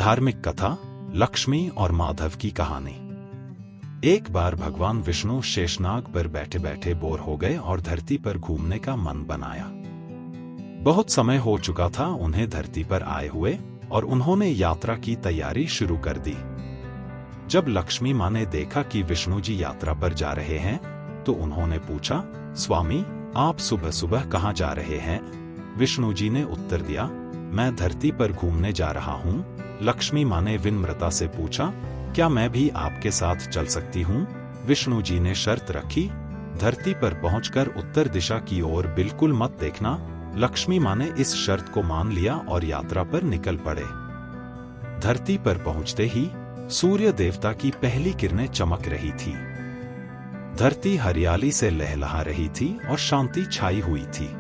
धार्मिक कथा लक्ष्मी और माधव की कहानी। एक बार भगवान विष्णु शेषनाग पर बैठे बैठे बोर हो गए और धरती पर घूमने का मन बनाया। बहुत समय हो चुका था उन्हें धरती पर आए हुए और उन्होंने यात्रा की तैयारी शुरू कर दी। जब लक्ष्मी माँ ने देखा कि विष्णु जी यात्रा पर जा रहे हैं तो उन्होंने पूछा, स्वामी आप सुबह सुबह कहाँ जा रहे हैं? विष्णु जी ने उत्तर दिया, मैं धरती पर घूमने जा रहा हूँ। लक्ष्मी माँ ने विनम्रता से पूछा, क्या मैं भी आपके साथ चल सकती हूँ? विष्णु जी ने शर्त रखी, धरती पर पहुंचकर उत्तर दिशा की ओर बिल्कुल मत देखना। लक्ष्मी माँ ने इस शर्त को मान लिया और यात्रा पर निकल पड़े। धरती पर पहुंचते ही सूर्य देवता की पहली किरणें चमक रही थी। धरती हरियाली से लहलहा रही थी और शांति छाई हुई थी।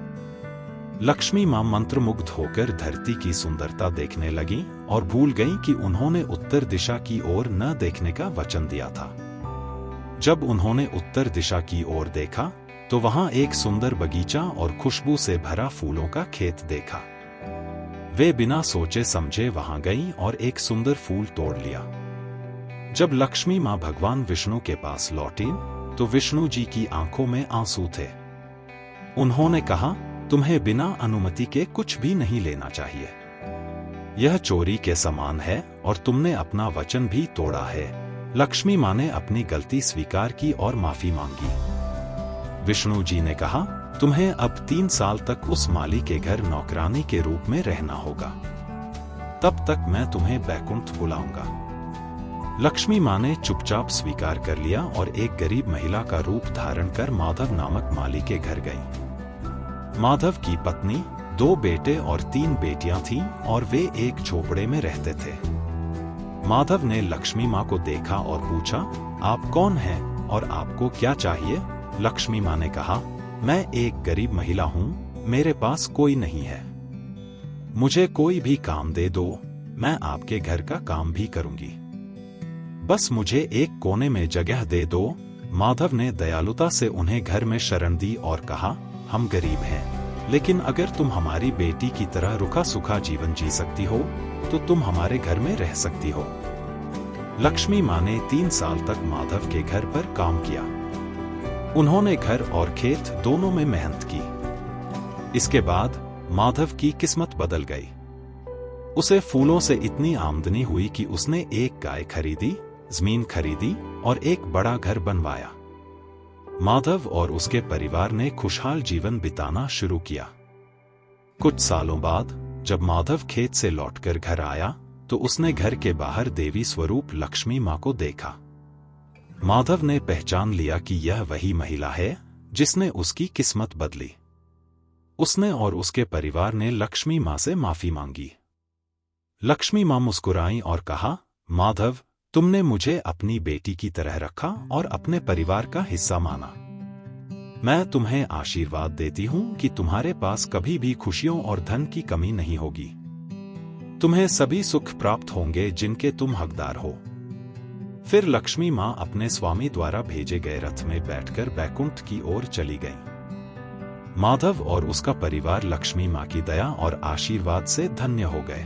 लक्ष्मी माँ मंत्रमुग्ध होकर धरती की सुंदरता देखने लगी और भूल गईं कि उन्होंने उत्तर दिशा की ओर न देखने का वचन दिया था। जब उन्होंने उत्तर दिशा की ओर देखा तो वहां एक सुंदर बगीचा और खुशबू से भरा फूलों का खेत देखा। वे बिना सोचे समझे वहां गईं और एक सुंदर फूल तोड़ लिया। जब लक्ष्मी माँ भगवान विष्णु के पास लौटी तो विष्णु जी की आंखों में आंसू थे। उन्होंने कहा, तुम्हें बिना अनुमति के कुछ भी नहीं लेना चाहिए। यह चोरी के समान है और तुमने अपना वचन भी तोड़ा है। लक्ष्मी माँ ने अपनी गलती स्वीकार की और माफी मांगी। विष्णु जी ने कहा, तुम्हें अब 3 साल तक उस माली के घर नौकरानी के रूप में रहना होगा। तब तक मैं तुम्हें बैकुंठ बुलाऊंगा। लक्ष्मी माँ ने चुपचाप स्वीकार कर लिया और एक गरीब महिला का रूप धारण कर माधव नामक माली के घर गई। माधव की पत्नी, 2 बेटे और 3 बेटियां थीं और वे एक झोपड़े में रहते थे। माधव ने लक्ष्मी माँ को देखा और पूछा, आप कौन हैं और आपको क्या चाहिए? लक्ष्मी माँ ने कहा, मैं एक गरीब महिला हूँ, मेरे पास कोई नहीं है। मुझे कोई भी काम दे दो, मैं आपके घर का काम भी करूंगी। बस मुझे एक कोने में जगह दे दो। माधव ने दयालुता से उन्हें घर में शरण दी और कहा, हम गरीब हैं, लेकिन अगर तुम हमारी बेटी की तरह रुखा सुखा जीवन जी सकती हो तो तुम हमारे घर में रह सकती हो। लक्ष्मी माँ ने 3 साल तक माधव के घर पर काम किया। उन्होंने घर और खेत दोनों में मेहनत की। इसके बाद माधव की किस्मत बदल गई। उसे फूलों से इतनी आमदनी हुई कि उसने एक गाय खरीदी, जमीन खरीदी और एक बड़ा घर बनवाया। माधव और उसके परिवार ने खुशहाल जीवन बिताना शुरू किया। कुछ सालों बाद जब माधव खेत से लौटकर घर आया तो उसने घर के बाहर देवी स्वरूप लक्ष्मी माँ को देखा। माधव ने पहचान लिया कि यह वही महिला है जिसने उसकी किस्मत बदली। उसने और उसके परिवार ने लक्ष्मी माँ से माफी मांगी। लक्ष्मी माँ मुस्कुराईं और कहा, माधव, तुमने मुझे अपनी बेटी की तरह रखा और अपने परिवार का हिस्सा माना। मैं तुम्हें आशीर्वाद देती हूँ कि तुम्हारे पास कभी भी खुशियों और धन की कमी नहीं होगी। तुम्हें सभी सुख प्राप्त होंगे जिनके तुम हकदार हो। फिर लक्ष्मी माँ अपने स्वामी द्वारा भेजे गए रथ में बैठकर बैकुंठ की ओर चली गई। माधव और उसका परिवार लक्ष्मी माँ की दया और आशीर्वाद से धन्य हो गए।